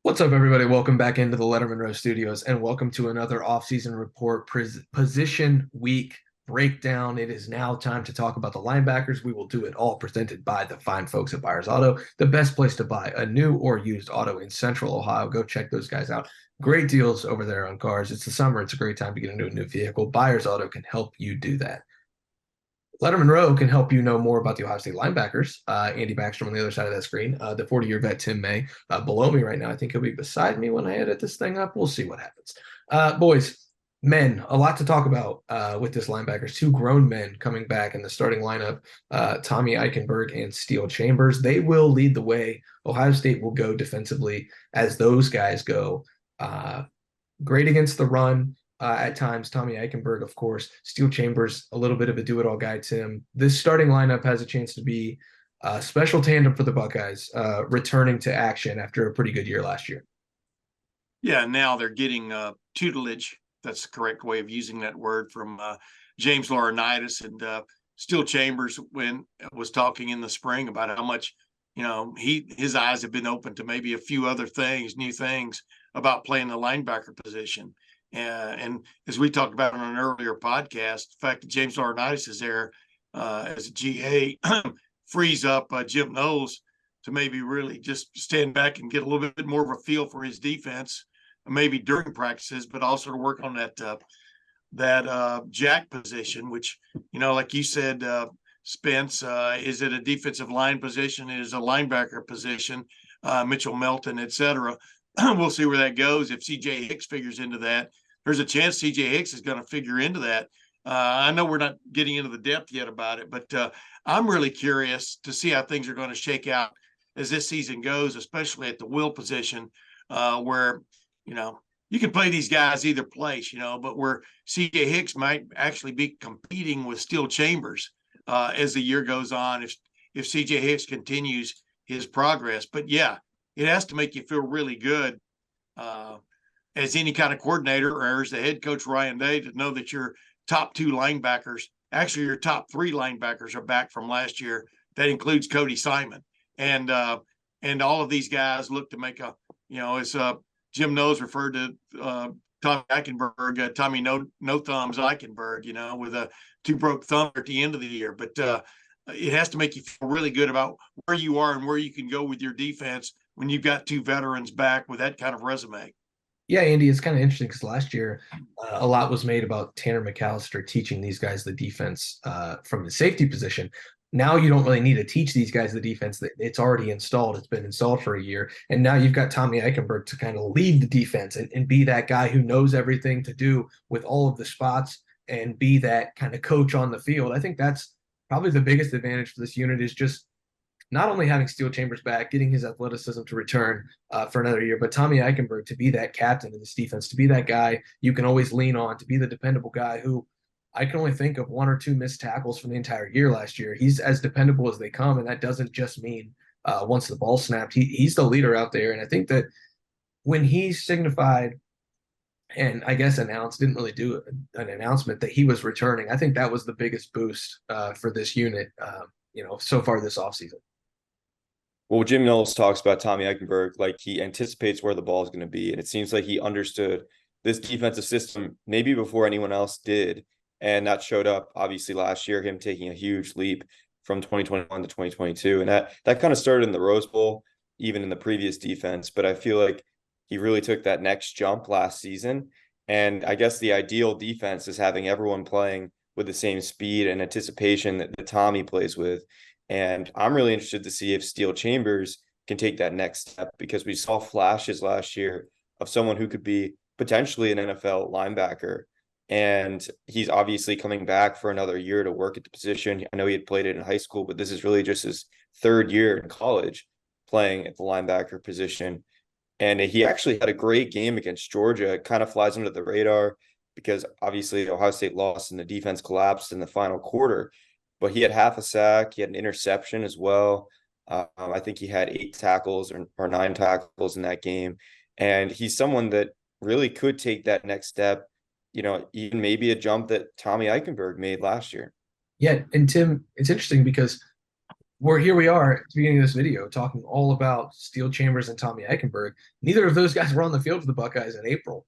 What's up, everybody? Welcome back into the Lettermen Row studios, and welcome to another off-season report position week breakdown. It is now time to talk about the linebackers. We will do it all presented by the fine folks at Buyers Auto, the best place to buy a new or used auto in Central Ohio. Go check those guys out. Great deals over there on cars. It's the summer. It's a great time to get into a new vehicle. Buyers Auto can help you do that. Lettermen Row can help you know more about the Ohio State linebackers. Andy Backstrom on the other side of that screen. The 40-year vet Tim May below me right now. I think he'll be beside me when I edit this thing up. We'll see what happens. Boys, men, a lot to talk about with this linebackers. Two grown men coming back in the starting lineup, Tommy Eichenberg and Steele Chambers. They will lead the way. Ohio State will go defensively as those guys go. Great against the run. At times, Tommy Eichenberg, of course, Steele Chambers, a little bit of a do-it-all guy, Tim. This starting lineup has a chance to be a special tandem for the Buckeyes, returning to action after a pretty good year last year. Yeah, now they're getting tutelage. That's the correct way of using that word from James Laurinaitis and Steele Chambers when was talking in the spring about how much, his eyes have been open to maybe a few other things, new things about playing the linebacker position. And as we talked about on an earlier podcast, the fact that James Laurinaitis is there as a GA frees up Jim Knowles to maybe really just stand back and get a little bit more of a feel for his defense, maybe during practices, but also to work on that jack position, which, like you said, Spence, is it a defensive line position? It is a linebacker position, Mitchell Melton, et cetera. We'll see where that goes. If CJ Hicks figures into that, there's a chance CJ Hicks is going to figure into that. I know we're not getting into the depth yet about it, but I'm really curious to see how things are going to shake out as this season goes, especially at the will position, where, you can play these guys either place, but where CJ Hicks might actually be competing with Steele Chambers as the year goes on if CJ Hicks continues his progress. But yeah, it has to make you feel really good as any kind of coordinator or as the head coach, Ryan Day, to know that your top two linebackers, actually your top three linebackers are back from last year. That includes Cody Simon. And all of these guys look to make as Jim Knowles referred to Tommy Eichenberg, Tommy no thumbs Eichenberg, with a two broke thumb at the end of the year. But it has to make you feel really good about where you are and where you can go with your defense when you've got two veterans back with that kind of resume. Yeah, Andy, it's kind of interesting because last year a lot was made about Tanner McAllister teaching these guys the defense from the safety position. Now you don't really need to teach these guys the defense. It's already installed. It's been installed for a year. And now you've got Tommy Eichenberg to kind of lead the defense and be that guy who knows everything to do with all of the spots and be that kind of coach on the field. I think that's probably the biggest advantage for this unit is just not only having Steele Chambers back, getting his athleticism to return for another year, but Tommy Eichenberg to be that captain of this defense, to be that guy you can always lean on, to be the dependable guy who I can only think of one or two missed tackles from the entire year last year. He's as dependable as they come, and that doesn't just mean once the ball snapped. He's the leader out there, and I think that when he signified and I guess announced, didn't really do an announcement that he was returning, I think that was the biggest boost for this unit, so far this offseason. Well, Jim Knowles talks about Tommy Eichenberg like he anticipates where the ball is going to be. And it seems like he understood this defensive system maybe before anyone else did. And that showed up, obviously, last year, him taking a huge leap from 2021 to 2022. And that kind of started in the Rose Bowl, even in the previous defense. But I feel like he really took that next jump last season. And I guess the ideal defense is having everyone playing with the same speed and anticipation that Tommy plays with. And I'm really interested to see if Steele Chambers can take that next step because we saw flashes last year of someone who could be potentially an NFL linebacker. And he's obviously coming back for another year to work at the position. I know he had played it in high school, but this is really just his third year in college playing at the linebacker position. And he actually had a great game against Georgia. It kind of flies under the radar because obviously Ohio State lost and the defense collapsed in the final quarter. But he had half a sack. He had an interception as well. I think he had 8 tackles or 9 tackles in that game. And he's someone that really could take that next step, even maybe a jump that Tommy Eichenberg made last year. Yeah, and Tim, it's interesting because Here we are at the beginning of this video talking all about Steel Chambers and Tommy Eichenberg. Neither of those guys were on the field for the Buckeyes in April.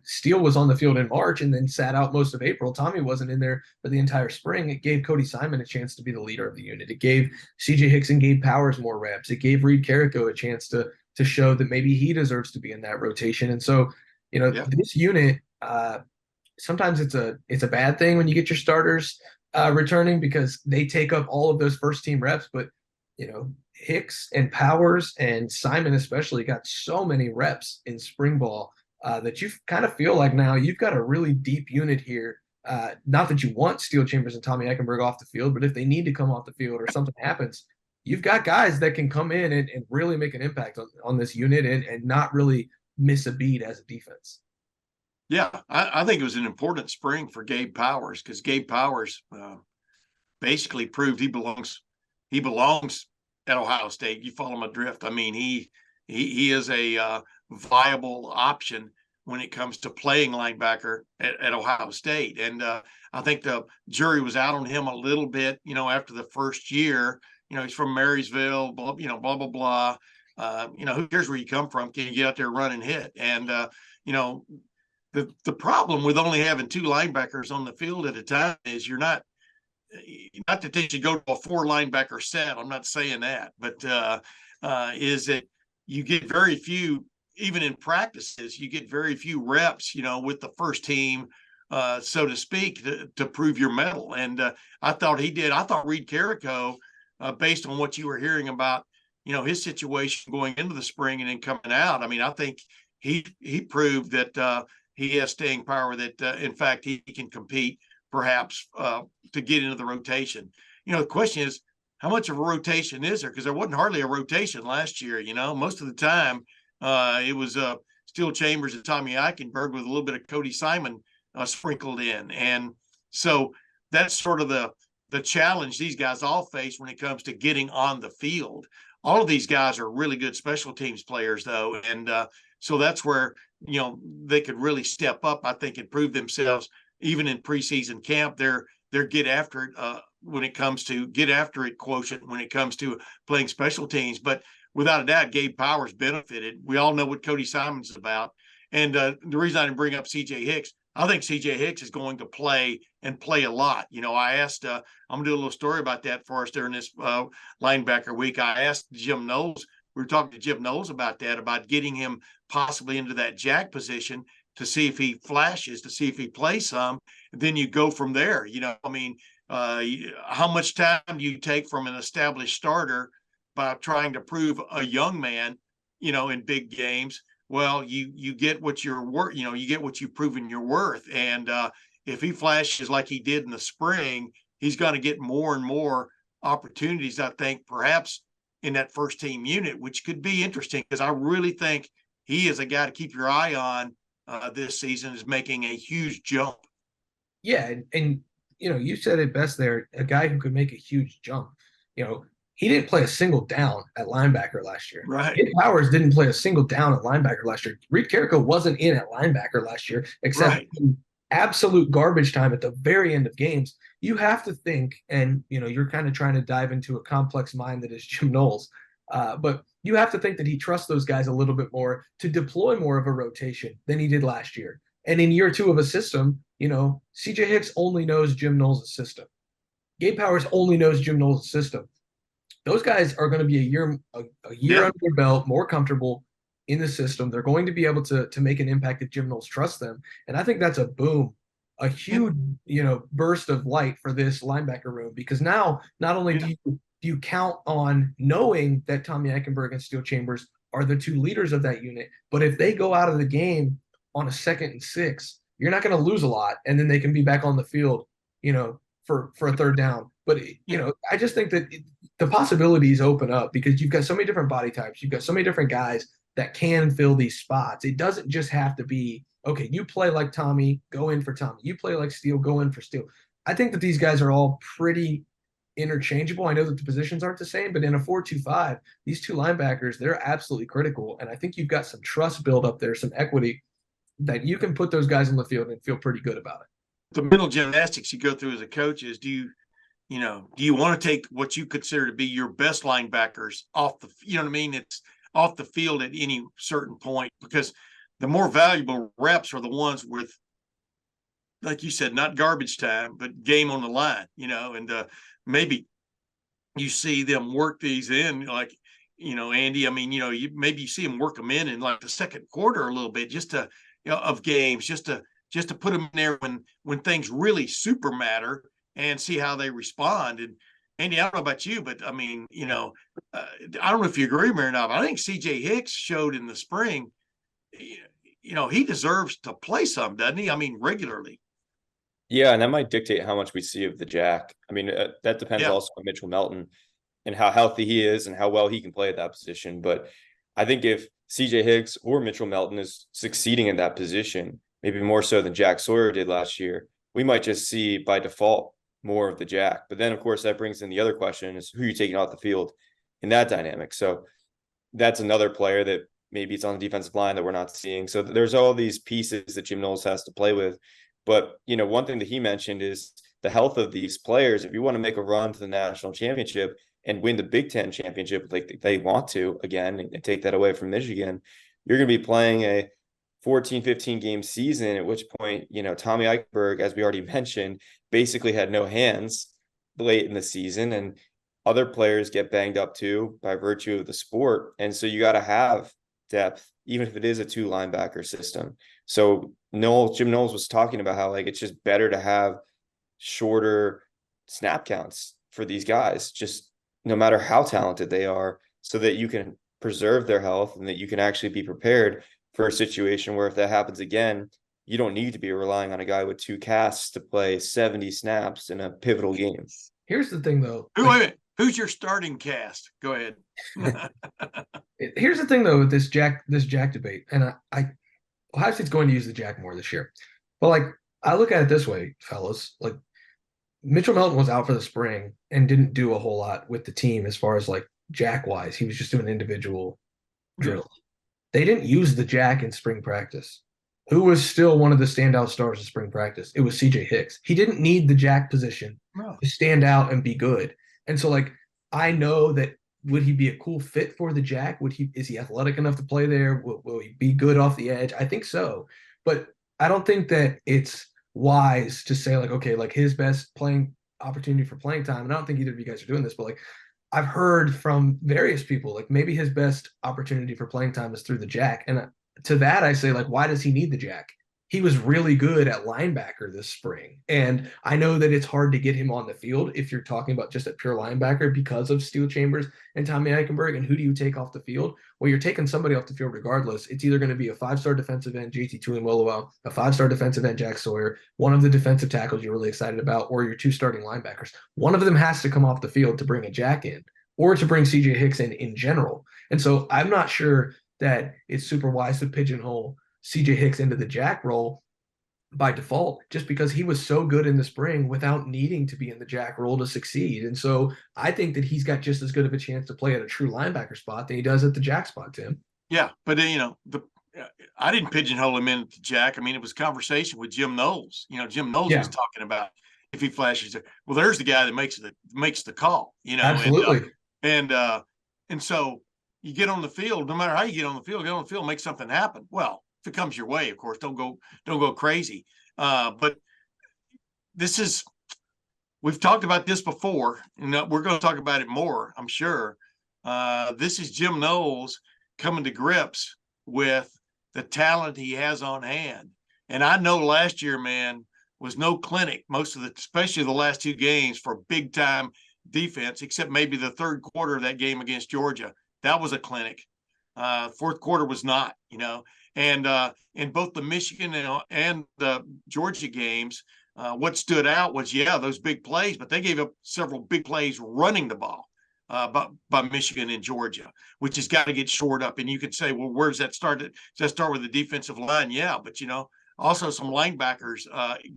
Steele was on the field in March and then sat out most of April. Tommy wasn't in there for the entire spring. It gave Cody Simon a chance to be the leader of the unit. It gave CJ Hicks and Gabe Powers more reps. It gave Reed Carrico a chance to show that maybe he deserves to be in that rotation. And so, this unit, sometimes it's a bad thing when you get your starters returning because they take up all of those first team reps. But Hicks and Powers and Simon especially got so many reps in spring ball that you kind of feel like now you've got a really deep unit here. Not that you want Steel Chambers and Tommy Eichenberg off the field, but if they need to come off the field or something happens, you've got guys that can come in and really make an impact on this unit and not really miss a beat as a defense. Yeah, I think it was an important spring for Gabe Powers because Gabe Powers basically proved he belongs at Ohio State. You follow my drift. I mean, he is a viable option when it comes to playing linebacker at Ohio State. And I think the jury was out on him a little bit, after the first year. He's from Marysville, blah, blah, blah. Who cares where you come from? Can you get out there, run and hit? And, the problem with only having two linebackers on the field at a time is you're not that they should go to a 4 linebacker set. I'm not saying that, but is that you get very few, even in practices, you get very few reps, with the first team, so to speak, to prove your mettle. And I thought he did. I thought Reed Carrico, based on what you were hearing about, his situation going into the spring and then coming out. I mean, I think he proved that he has staying power, that in fact he can compete perhaps to get into the rotation. The question is, how much of a rotation is there? Because there wasn't hardly a rotation last year. Most of the time it was Steel Chambers and Tommy Eichenberg with a little bit of Cody Simon sprinkled in. And so that's sort of the challenge these guys all face when it comes to getting on the field. All of these guys are really good special teams players, though. And so that's where, they could really step up, I think, and prove themselves even in preseason camp. They're get after it when it comes to get after it quotient when it comes to playing special teams. But without a doubt, Gabe Powers benefited. We all know what Cody Simon's about. And the reason I didn't bring up CJ Hicks, I think CJ Hicks is going to play and play a lot. I asked, I'm going to do a little story about that for us during this linebacker week. I asked Jim Knowles, we were talking to Jim Knowles about that, about getting him possibly into that jack position to see if he flashes, to see if he plays some. And then you go from there. How much time do you take from an established starter by trying to prove a young man, in big games? Well, you get what you're worth, you get what you've proven you're worth. And if he flashes like he did in the spring, he's going to get more and more opportunities, I think, perhaps in that first team unit, which could be interesting because I really think he is a guy to keep your eye on this season, is making a huge jump. Yeah. And you said it best there, a guy who could make a huge jump. He didn't play a single down at linebacker last year. Right. Gabe Powers didn't play a single down at linebacker last year. Reed Carrico wasn't in at linebacker last year, except in absolute garbage time at the very end of games. You have to think, and you're kind of trying to dive into a complex mind that is Jim Knowles, but you have to think that he trusts those guys a little bit more to deploy more of a rotation than he did last year. And in year 2 of a system, CJ Hicks only knows Jim Knowles' system. Gabe Powers only knows Jim Knowles' system. Those guys are going to be a year under their belt, more comfortable in the system. They're going to be able to make an impact if Jim Knowles trusts them. And I think that's a boom, a huge, burst of light for this linebacker room, because now not only do you count on knowing that Tommy Eichenberg and Steel Chambers are the 2 leaders of that unit, but if they go out of the game on a 2nd and 6, you're not going to lose a lot. And then they can be back on the field, for a 3rd down. But, I just think that the possibilities open up because you've got so many different body types. You've got so many different guys that can fill these spots. It doesn't just have to be, okay, you play like Tommy, go in for Tommy. You play like Steel, go in for Steel. I think that these guys are all pretty interchangeable. I know that the positions aren't the same, but in a 4-2-5, these 2 linebackers, they're absolutely critical. And I think you've got some trust built up there, some equity that you can put those guys on the field and feel pretty good about it. The mental gymnastics you go through as a coach is, do do you want to take what you consider to be your best linebackers off the, you know what I mean? It's off the field at any certain point, because the more valuable reps are the ones with, like you said, not garbage time, but game on the line, and maybe you see them work these in, like, Andy, I mean, maybe you see them work them in like the second quarter a little bit, just to, of games, just to put them in there when things really super matter, and see how they respond. And Andy, I don't know about you, but I mean, I don't know if you agree with me or not, but I think CJ Hicks showed in the spring, he deserves to play some, doesn't he? I mean, regularly. Yeah, and that might dictate how much we see of the Jack. I mean, that depends Yeah. also on Mitchell Melton and how healthy he is and how well he can play at that position. But I think if CJ Hicks or Mitchell Melton is succeeding in that position, maybe more so than Jack Sawyer did last year, we might just see by default more of the Jack. But then, of course, that brings in the other question is who you're taking off the field in that dynamic. So that's another player that maybe it's on the defensive line that we're not seeing. So there's all these pieces that Jim Knowles has to play with. But, one thing that he mentioned is the health of these players. If you want to make a run to the national championship and win the Big Ten championship like they want to again and take that away from Michigan, you're going to be playing a 14, 15 game season, at which point, Tommy Eichenberg, as we already mentioned, basically had no hands late in the season, and other players get banged up too by virtue of the sport. And so you got to have depth, even if it is a 2 linebacker system. So Jim Knowles was talking about how it's just better to have shorter snap counts for these guys, just no matter how talented they are, so that you can preserve their health and that you can actually be prepared for a situation where if that happens again, you don't need to be relying on a guy with 2 casts to play 70 snaps in a pivotal game. Here's the thing, though. Who's your starting cast? Go ahead. Here's the thing, though, with this Jack debate, and Ohio State's going to use the Jack more this year. But I look at it this way, fellas. Mitchell Melton was out for the spring and didn't do a whole lot with the team as far as Jack wise. He was just doing individual drills. They didn't use the Jack in spring practice. Who was still one of the standout stars of spring practice? It was CJ Hicks. He didn't need the Jack position to stand out and be good. And so I know that, would he be a cool fit for the Jack? Is he athletic enough to play there? Will he be good off the edge? I think so. But I don't think that it's wise to say his best playing opportunity for playing time. And I don't think either of you guys are doing this, but I've heard from various people, maybe his best opportunity for playing time is through the Jack. And to that, I say, why does he need the Jack? He was really good at linebacker this spring. And I know that it's hard to get him on the field if you're talking about just a pure linebacker because of Steel Chambers and Tommy Eichenberg. And who do you take off the field? Well, you're taking somebody off the field regardless. It's either going to be a 5-star defensive end, JT Tuimoloau, a 5-star defensive end, Jack Sawyer, one of the defensive tackles you're really excited about, or your 2 starting linebackers. One of them has to come off the field to bring a Jack in or to bring CJ Hicks in general. And so I'm not sure that it's super wise to pigeonhole CJ Hicks into the Jack role by default, just because he was so good in the spring without needing to be in the Jack role to succeed. And so I think that he's got just as good of a chance to play at a true linebacker spot than he does at the Jack spot, Tim. Yeah, but I didn't pigeonhole him into the Jack. I mean, it was conversation with Jim Knowles. Jim Knowles was talking about if he flashes, well, there's the guy that makes the call. Absolutely. And so you get on the field, no matter how you get on the field, make something happen. Well, if it comes your way, of course, don't go crazy. But we've talked about this before, and we're going to talk about it more, I'm sure. This is Jim Knowles coming to grips with the talent he has on hand. And I know last year, man, was no clinic, especially the last 2 games for big time defense, except maybe the third quarter of that game against Georgia. That was a clinic. Fourth quarter was not, and in both the Michigan and the Georgia games, what stood out was, those big plays, but they gave up several big plays running the ball by Michigan and Georgia, which has got to get shored up. And you could say, well, where's that start? Does that start with the defensive line? Yeah, but also some linebackers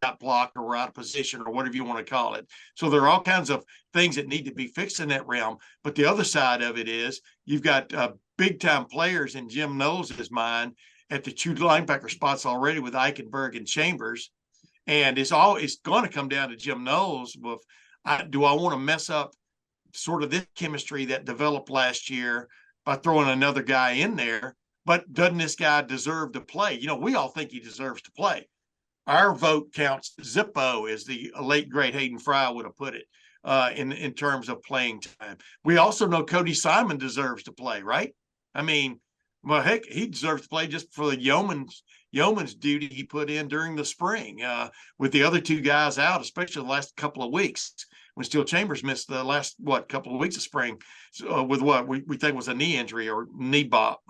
got blocked or were out of position or whatever you want to call it. So there are all kinds of things that need to be fixed in that realm. But the other side of it is you've got big time players in Jim Knowles' mind at the 2 linebacker spots already with Eichenberg and Chambers. And it's going to come down to Jim Knowles with, do I want to mess up sort of this chemistry that developed last year by throwing another guy in there? But doesn't this guy deserve to play? We all think he deserves to play. Our vote counts Zippo, as the late great Hayden Fry would have put it, in terms of playing time. We also know Cody Simon deserves to play, right? I mean, well, heck, he deserves to play just for the yeoman's duty he put in during the spring, with the other two guys out, especially the last couple of weeks when Steel Chambers missed the last couple of weeks of spring, with what we think was a knee injury or knee bump.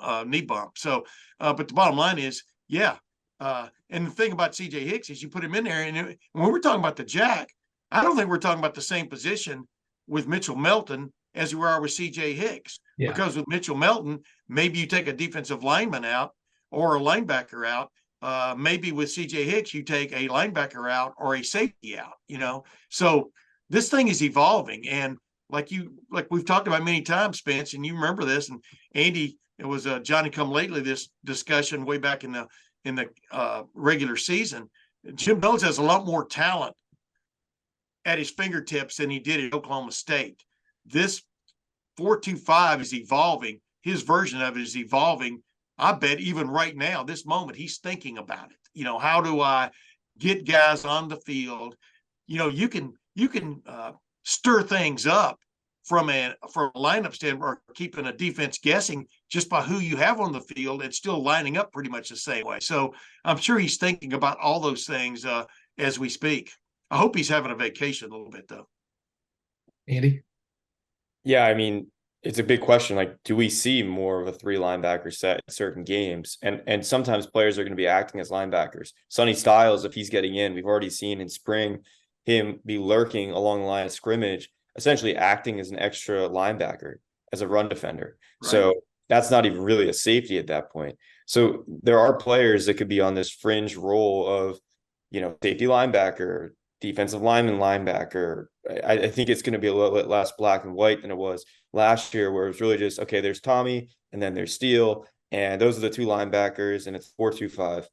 So, but the bottom line is, yeah. And the thing about CJ Hicks is you put him in there, and when we're talking about the jack, I don't think we're talking about the same position with Mitchell Melton as we are with CJ Hicks. Yeah. Because with Mitchell Melton, maybe you take a defensive lineman out or a linebacker out. Maybe with CJ Hicks, you take a linebacker out or a safety out, So this thing is evolving. And like we've talked about many times, Spence, and you remember this, and Andy, it was a Johnny come lately, this discussion way back in the regular season. Jim Knowles has a lot more talent at his fingertips than he did at Oklahoma State. This 4-2-5 is evolving. His version of it is evolving. I bet even right now, this moment, he's thinking about it. How do I get guys on the field? You can stir things up from a lineup standpoint, or keeping a defense guessing just by who you have on the field and still lining up pretty much the same way. So I'm sure he's thinking about all those things as we speak. I hope he's having a vacation a little bit, though. Andy? Yeah, I mean, it's a big question. Like, do we see more of a 3 linebacker set in certain games? And sometimes players are going to be acting as linebackers. Sonny Styles, if he's getting in, we've already seen in spring him be lurking along the line of scrimmage, essentially acting as an extra linebacker, as a run defender. Right. So that's not even really a safety at that point. So there are players that could be on this fringe role of, safety linebacker, defensive lineman linebacker. I think it's going to be a little bit less black and white than it was last year, where it was really just, okay, there's Tommy and then there's Steele, and those are the 2 linebackers, and it's 4-2-5.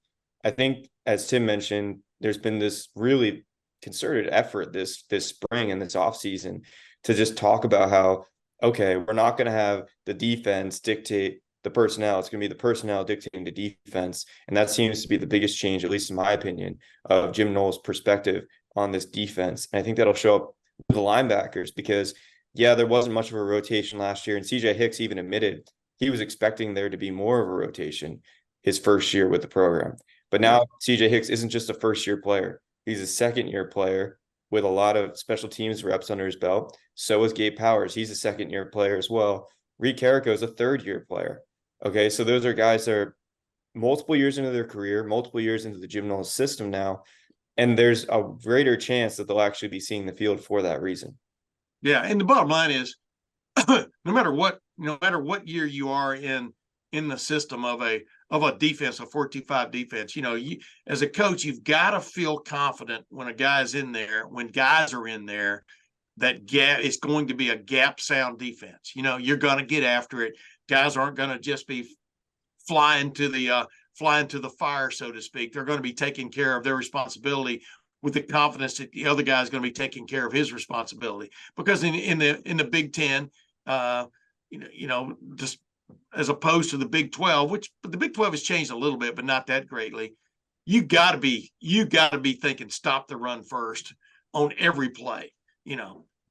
I think, as Tim mentioned, there's been this really concerted effort this spring and this offseason to just talk about how, okay, we're not going to have the defense dictate the personnel. It's going to be the personnel dictating the defense. And that seems to be the biggest change, at least in my opinion, of Jim Knowles' perspective on this defense. And I think that'll show up with the linebackers, because, yeah, there wasn't much of a rotation last year. And CJ Hicks even admitted he was expecting there to be more of a rotation his first year with the program. But now CJ Hicks isn't just a first-year player. He's a second-year player with a lot of special teams reps under his belt. So is Gabe Powers. He's a second-year player as well. Reed Carrico is a third-year player. Okay, so those are guys that are multiple years into their career, multiple years into the Jim Knowles system now, and there's a greater chance that they'll actually be seeing the field for that reason. Yeah, and the bottom line is, no matter what year you are in the system of a defense, a 4-2-5 defense, you, as a coach, you've got to feel confident when a guy's in there, when guys are in there, that gap is going to be a gap sound defense. You're going to get after it. Guys aren't going to just be flying to the fire, so to speak. They're going to be taking care of their responsibility with the confidence that the other guy is going to be taking care of his responsibility. Because in the Big Ten, just as opposed to the Big 12, but the Big 12 has changed a little bit, but not that greatly. You got to be thinking stop the run first on every play.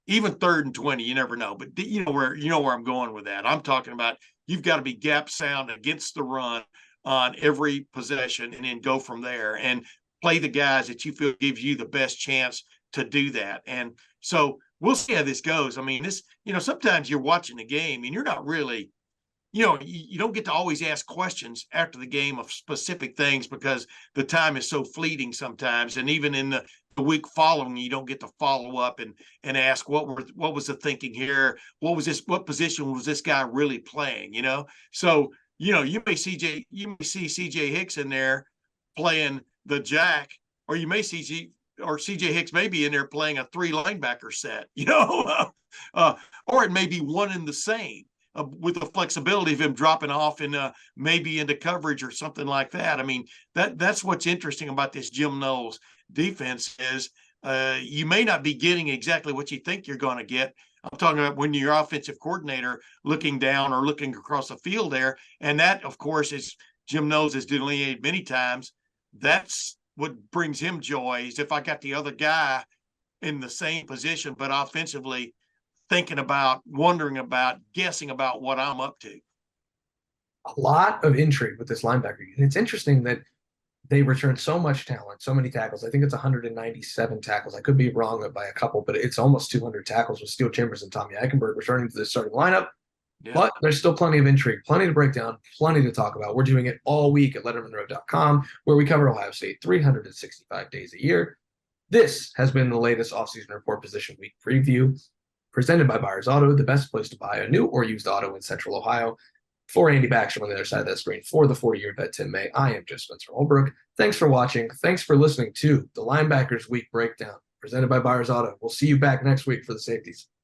Even 3rd and 20, you never know. But you know where I'm going with that. I'm talking about you've got to be gap sound against the run on every possession, and then go from there and play the guys that you feel gives you the best chance to do that. And so we'll see how this goes. I mean, sometimes you're watching the game and you're not really, you don't get to always ask questions after the game of specific things because the time is so fleeting sometimes. And even in the week following, you don't get to follow up and ask what was the thinking here? What position was this guy really playing? So, you may see CJ Hicks in there playing the jack, or you may see CJ Hicks may be in there playing a 3 linebacker set, or it may be one and the same. With the flexibility of him dropping off in maybe into coverage or something like that. I mean, that's what's interesting about this Jim Knowles defense is you may not be getting exactly what you think you're going to get. I'm talking about when you're offensive coordinator looking down or looking across the field there. And that, of course, is Jim knows has delineated many times. That's what brings him joy is if I got the other guy in the same position, but offensively thinking about, wondering about, guessing about what I'm up to. A lot of intrigue with this linebacker. And it's interesting that they returned so much talent, so many tackles. I think it's 197 tackles. I could be wrong by a couple, but it's almost 200 tackles with Steele Chambers and Tommy Eichenberg returning to the starting lineup. Yeah. But there's still plenty of intrigue, plenty to break down, plenty to talk about. We're doing it all week at LettermenRow.com, where we cover Ohio State 365 days a year. This has been the latest offseason report position week preview, presented by Buyers Auto, the best place to buy a new or used auto in Central Ohio. For Andy Backstrom on the other side of that screen, for the 40-year vet Tim May, I am just Spencer Holbrook. Thanks for watching. Thanks for listening to the Linebackers Week Breakdown, presented by Buyers Auto. We'll see you back next week for the safeties.